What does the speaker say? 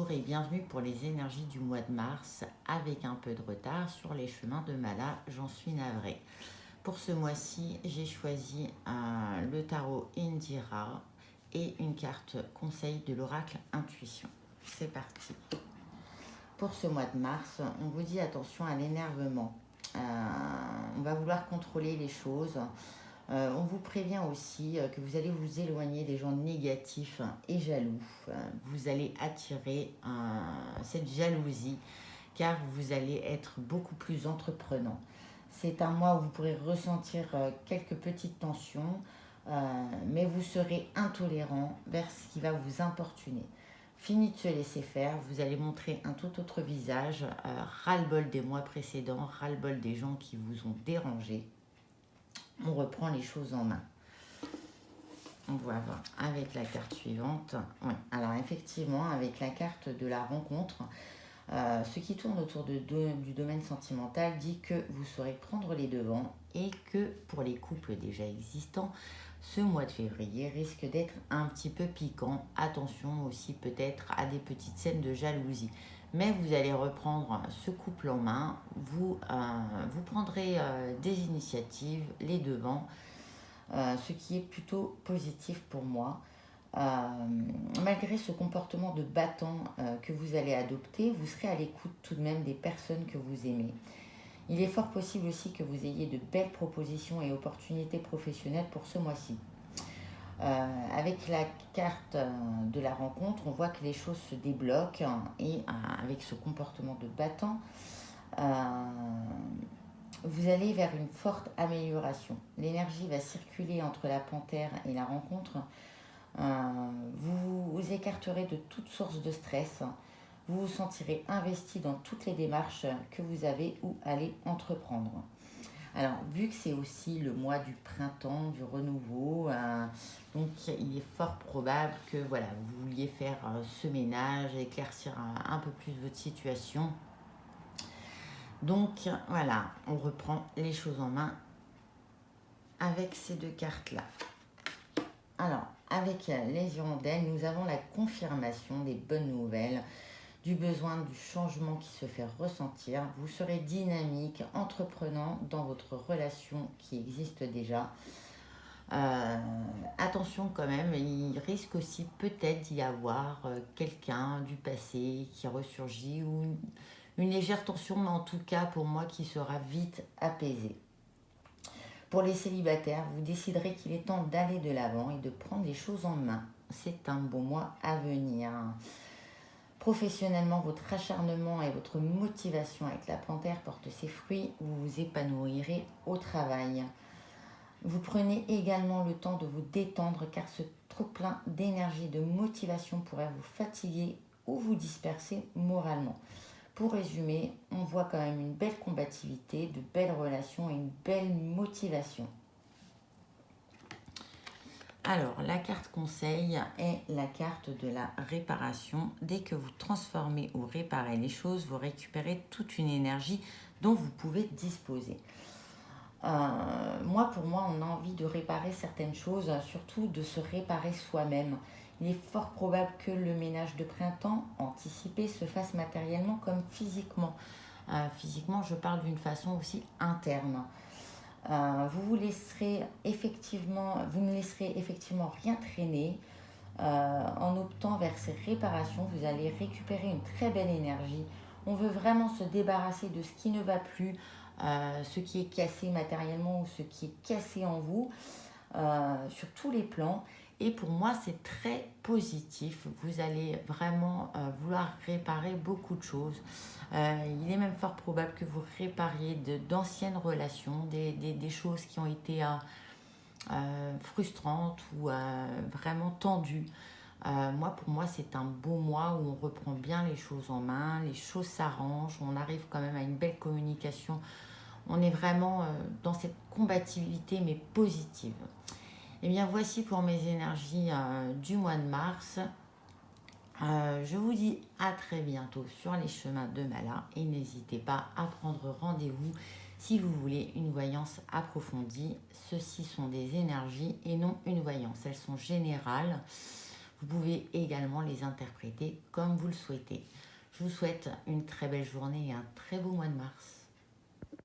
Bonjour et bienvenue pour les énergies du mois de mars avec un peu de retard sur les chemins de Mala, j'en suis navrée. Pour ce mois-ci, j'ai choisi le tarot Indira et une carte conseil de l'oracle Intuition. C'est parti. Pour ce mois de mars, on vous dit attention à l'énervement. On va vouloir contrôler les choses. On vous prévient aussi que vous allez vous éloigner des gens négatifs et jaloux. Vous allez attirer cette jalousie car vous allez être beaucoup plus entreprenant. C'est un mois où vous pourrez ressentir quelques petites tensions, mais vous serez intolérant vers ce qui va vous importuner. Fini de se laisser faire, vous allez montrer un tout autre visage, ras-le-bol des mois précédents, ras-le-bol des gens qui vous ont dérangé. On reprend les choses en main. On va voir avec la carte suivante. Oui. Alors effectivement, avec la carte de la rencontre, ce qui tourne autour du domaine sentimental dit que vous saurez prendre les devants et que pour les couples déjà existants, ce mois de février risque d'être un petit peu piquant. Attention aussi peut-être à des petites scènes de jalousie. Mais vous allez reprendre ce couple en main, vous prendrez des initiatives, les devants, ce qui est plutôt positif pour moi. Malgré ce comportement de battant que vous allez adopter, vous serez à l'écoute tout de même des personnes que vous aimez. Il est fort possible aussi que vous ayez de belles propositions et opportunités professionnelles pour ce mois-ci. Avec la carte de la rencontre, on voit que les choses se débloquent et avec ce comportement de battant, vous allez vers une forte amélioration. L'énergie va circuler entre la panthère et la rencontre. Vous vous écarterez de toute source de stress. Vous vous sentirez investi dans toutes les démarches que vous avez ou allez entreprendre. Alors, vu que c'est aussi le mois du printemps, du renouveau, donc il est fort probable que voilà, vous vouliez faire ce ménage, éclaircir un peu plus votre situation. Donc voilà, on reprend les choses en main avec ces deux cartes-là. Alors, avec les hirondelles, nous avons la confirmation des bonnes nouvelles, du besoin du changement qui se fait ressentir. Vous serez dynamique, entreprenant dans votre relation qui existe déjà. Attention quand même, il risque aussi peut-être d'y avoir quelqu'un du passé qui ressurgit ou une légère tension, mais en tout cas pour moi qui sera vite apaisée. Pour les célibataires, vous déciderez qu'il est temps d'aller de l'avant et de prendre les choses en main. C'est un beau mois à venir. Professionnellement, votre acharnement et votre motivation avec la panthère portent ses fruits. Vous vous épanouirez au travail. Vous prenez également le temps de vous détendre car ce trop-plein d'énergie, de motivation pourrait vous fatiguer ou vous disperser moralement. Pour résumer, on voit quand même une belle combativité, de belles relations et une belle motivation. Alors, la carte conseil est la carte de la réparation. Dès que vous transformez ou réparez les choses, vous récupérez toute une énergie dont vous pouvez disposer. Pour moi, on a envie de réparer certaines choses, surtout de se réparer soi-même. Il est fort probable que le ménage de printemps anticipé se fasse matériellement comme physiquement. Physiquement, je parle d'une façon aussi interne. Vous ne laisserez effectivement rien traîner. En optant vers ces réparations, vous allez récupérer une très belle énergie. On veut vraiment se débarrasser de ce qui ne va plus, ce qui est cassé matériellement ou ce qui est cassé en vous, sur tous les plans. Et pour moi, c'est très positif. Vous allez vraiment vouloir réparer beaucoup de choses. Il est même fort probable que vous répariez d'anciennes relations, des choses qui ont été frustrantes ou vraiment tendues. Pour moi, c'est un beau mois où on reprend bien les choses en main, les choses s'arrangent, on arrive quand même à une belle communication. On est vraiment dans cette combativité, mais positive. Et bien, voici pour mes énergies du mois de mars. Je vous dis à très bientôt sur les chemins de Mala et n'hésitez pas à prendre rendez-vous si vous voulez une voyance approfondie. Ceci sont des énergies et non une voyance. Elles sont générales. Vous pouvez également les interpréter comme vous le souhaitez. Je vous souhaite une très belle journée et un très beau mois de mars.